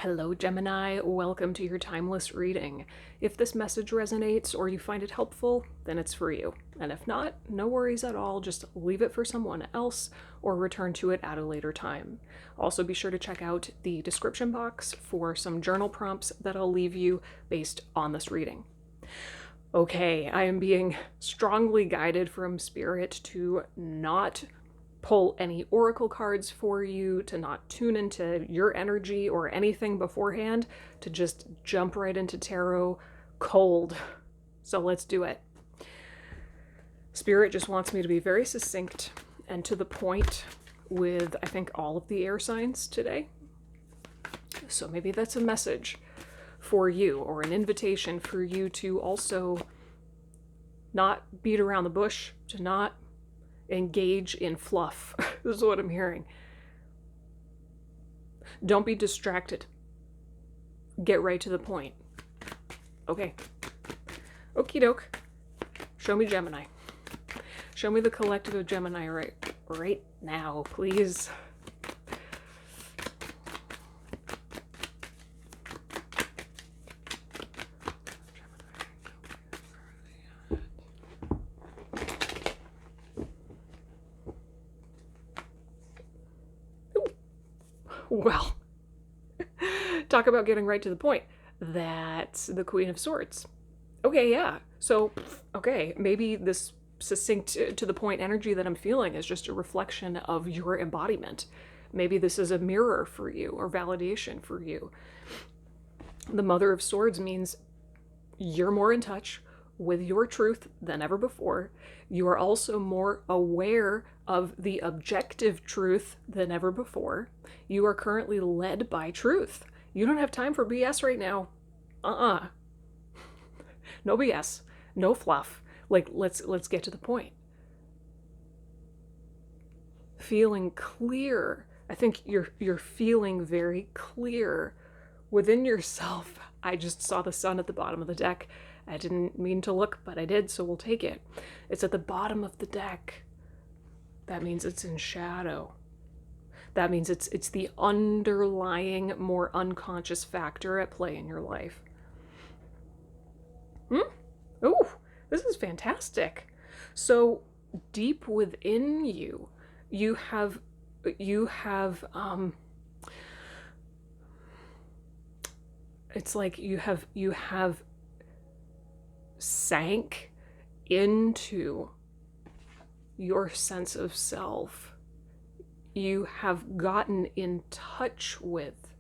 Hello, Gemini. Welcome to your timeless reading. If this message resonates or you find it helpful, then it's for you. And if not, no worries at all. Just leave it for someone else or return to it at a later time. Also, be sure to check out the description box for some journal prompts that I'll leave you based on this reading. Okay, I am being strongly guided from Spirit to not pull any oracle cards for you, to not tune into your energy or anything beforehand, to just jump right into tarot cold. So let's do it. Spirit just wants me to be very succinct and to the point with, I think, all of the air signs today. So maybe that's a message for you, or an invitation for you to also not beat around the bush, to not engage in fluff. This is what I'm hearing. Don't be distracted. Get right to the point. Okay. Okie doke. Show me Gemini. Show me the collective of Gemini right now, please. Well, talk about getting right to the point. That's the Queen of Swords. Okay, yeah. So, okay, maybe this succinct to the point energy that I'm feeling is just a reflection of your embodiment. Maybe this is a mirror for you or validation for you. The Mother of Swords means you're more in touch with your truth than ever before. You are also more aware of the objective truth than ever before. You are currently led by truth. You don't have time for BS right now. No BS. No fluff. Like, let's get to the point. Feeling clear. I think you're feeling very clear within yourself. I just saw the sun at the bottom of the deck. I didn't mean to look, but I did, so we'll take it. It's at the bottom of the deck. That means it's in shadow. That means it's the underlying, more unconscious factor at play in your life. Oh, this is fantastic. So deep within you, you have it's like you have sank into your sense of self. You have gotten in touch with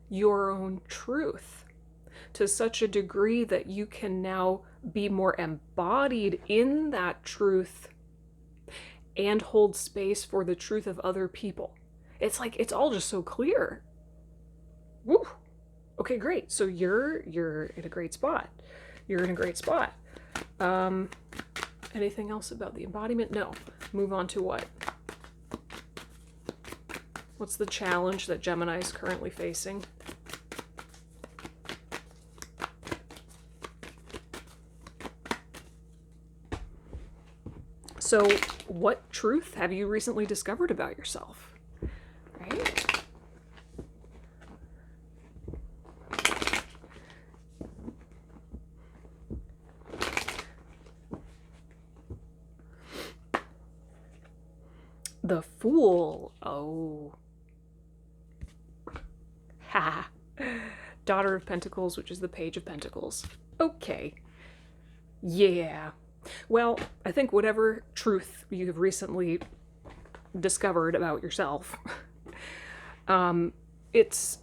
your own truth to such a degree that you can now be more embodied in that truth and hold space for the truth of other people. It's like, it's all just so clear. Woo! Okay, great. So you're in a great spot. You're in a great spot. Anything else about the embodiment? No. Move on to what? What's the challenge that Gemini is currently facing? So, what truth have you recently discovered about yourself? Right? The Fool. Oh. Ha. Daughter of Pentacles, which is the Page of Pentacles. Okay. Yeah. Well, I think whatever truth you have recently discovered about yourself, it's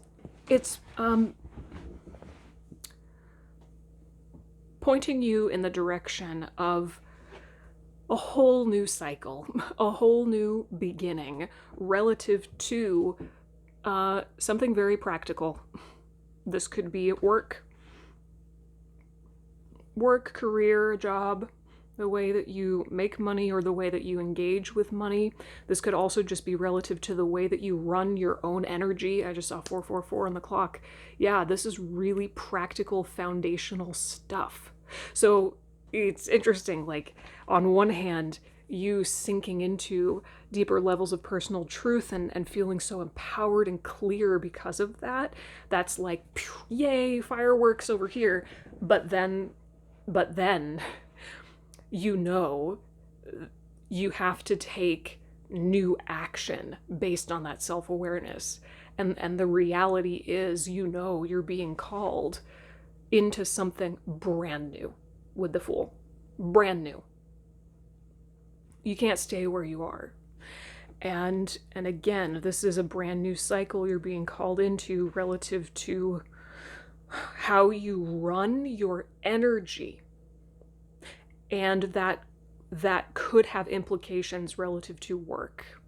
pointing you in the direction of a whole new cycle, a whole new beginning relative to something very practical. This could be at work, career, job, the way that you make money or the way that you engage with money. This could also just be relative to the way that you run your own energy. I just saw 444 on the clock. Yeah, this is really practical, foundational stuff. So it's interesting, like, on one hand, you sinking into deeper levels of personal truth and feeling so empowered and clear because of that. That's like, phew, yay, fireworks over here. But then, you know, you have to take new action based on that self-awareness. And the reality is, you know, you're being called into something brand new with the Fool. Brand new. You can't stay where you are. And again, this is a brand new cycle you're being called into relative to how you run your energy. And that could have implications relative to work.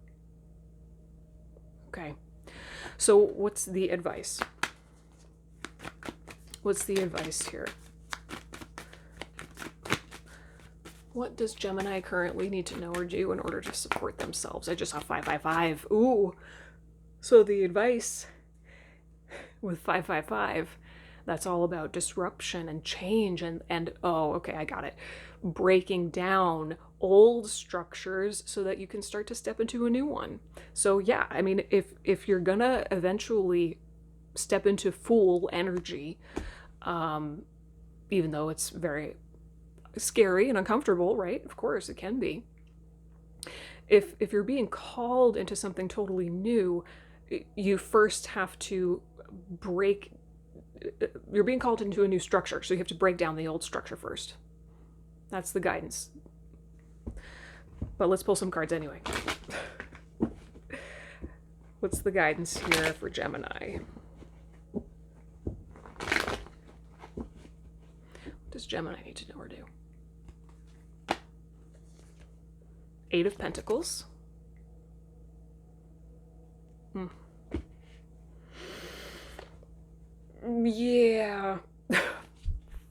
Okay. So what's the advice? What's the advice here? What does Gemini currently need to know or do in order to support themselves? I just saw 555. Ooh. So the advice with 555, that's all about disruption and change and oh, okay, I got it. Breaking down old structures so that you can start to step into a new one. So yeah, I mean, if you're gonna eventually step into Fool energy, even though it's very scary and uncomfortable, right? Of course, it can be. If you're being called into something totally new, you first have to you're being called into a new structure, so you have to break down the old structure first. That's the guidance. But let's pull some cards anyway. What's the guidance here for Gemini? What does Gemini need to know or do? 8 of Pentacles. Yeah.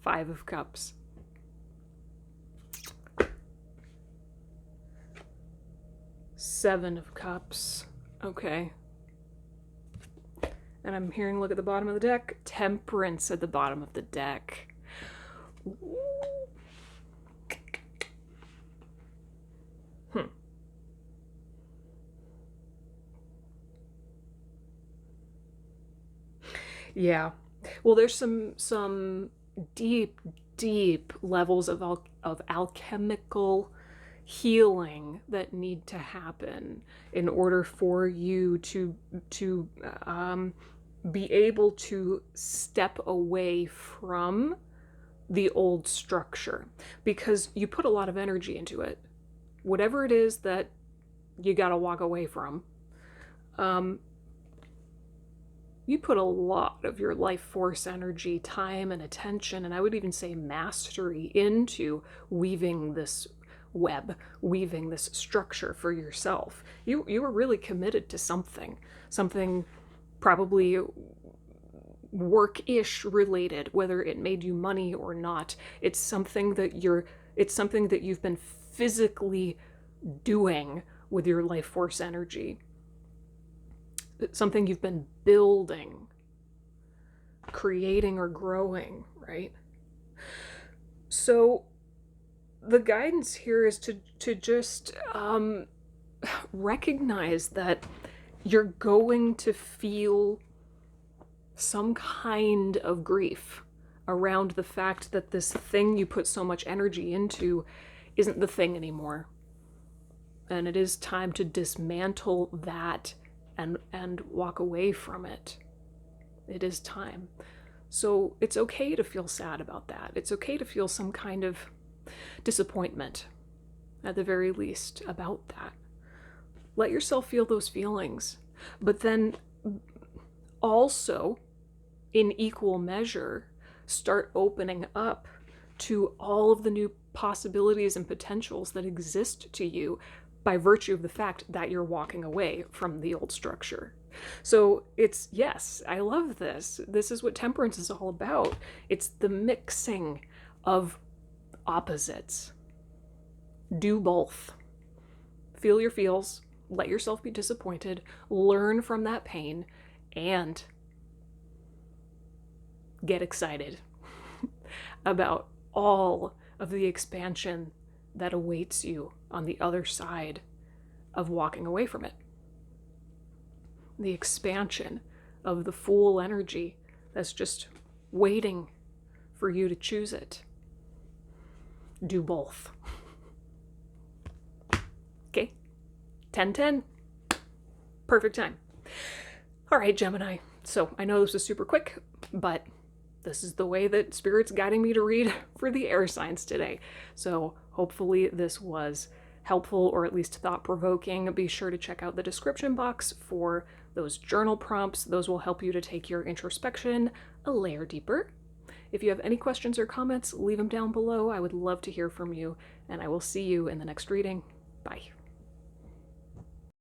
5 of Cups. Seven of Cups. Okay. And I'm hearing, look at the bottom of the deck. Temperance at the bottom of the deck. Yeah. Well, there's some deep levels of alchemical healing that need to happen in order for you to be able to step away from the old structure, because you put a lot of energy into it. Whatever it is that you got to walk away from, you put a lot of your life force energy, time, and attention, and I would even say mastery, into weaving this web, weaving this structure for yourself. You were really committed to something probably work-ish related, whether it made you money or not. It's something that you've been physically doing with your life force energy. It's something you've been building, creating, or growing, right? So the guidance here is to just recognize that you're going to feel some kind of grief around the fact that this thing you put so much energy into isn't the thing anymore. And it is time to dismantle that and walk away from it. It is time. So it's okay to feel sad about that. It's okay to feel some kind of disappointment, at the very least, about that. Let yourself feel those feelings. But then also, in equal measure, start opening up to all of the new possibilities and potentials that exist to you by virtue of the fact that you're walking away from the old structure. So it's, yes, I love this. This is what temperance is all about. It's the mixing of opposites. Do both. Feel your feels, let yourself be disappointed, learn from that pain, and get excited about all of the expansion that awaits you on the other side of walking away from it. The expansion of the Fool energy that's just waiting for you to choose it. Do both. Okay, 10-10. Perfect time. All right, Gemini. So I know this was super quick, but this is the way that Spirit's guiding me to read for the air signs today. So hopefully this was helpful or at least thought-provoking. Be sure to check out the description box for those journal prompts. Those will help you to take your introspection a layer deeper. If you have any questions or comments, leave them down below. I would love to hear from you, and I will see you in the next reading. Bye.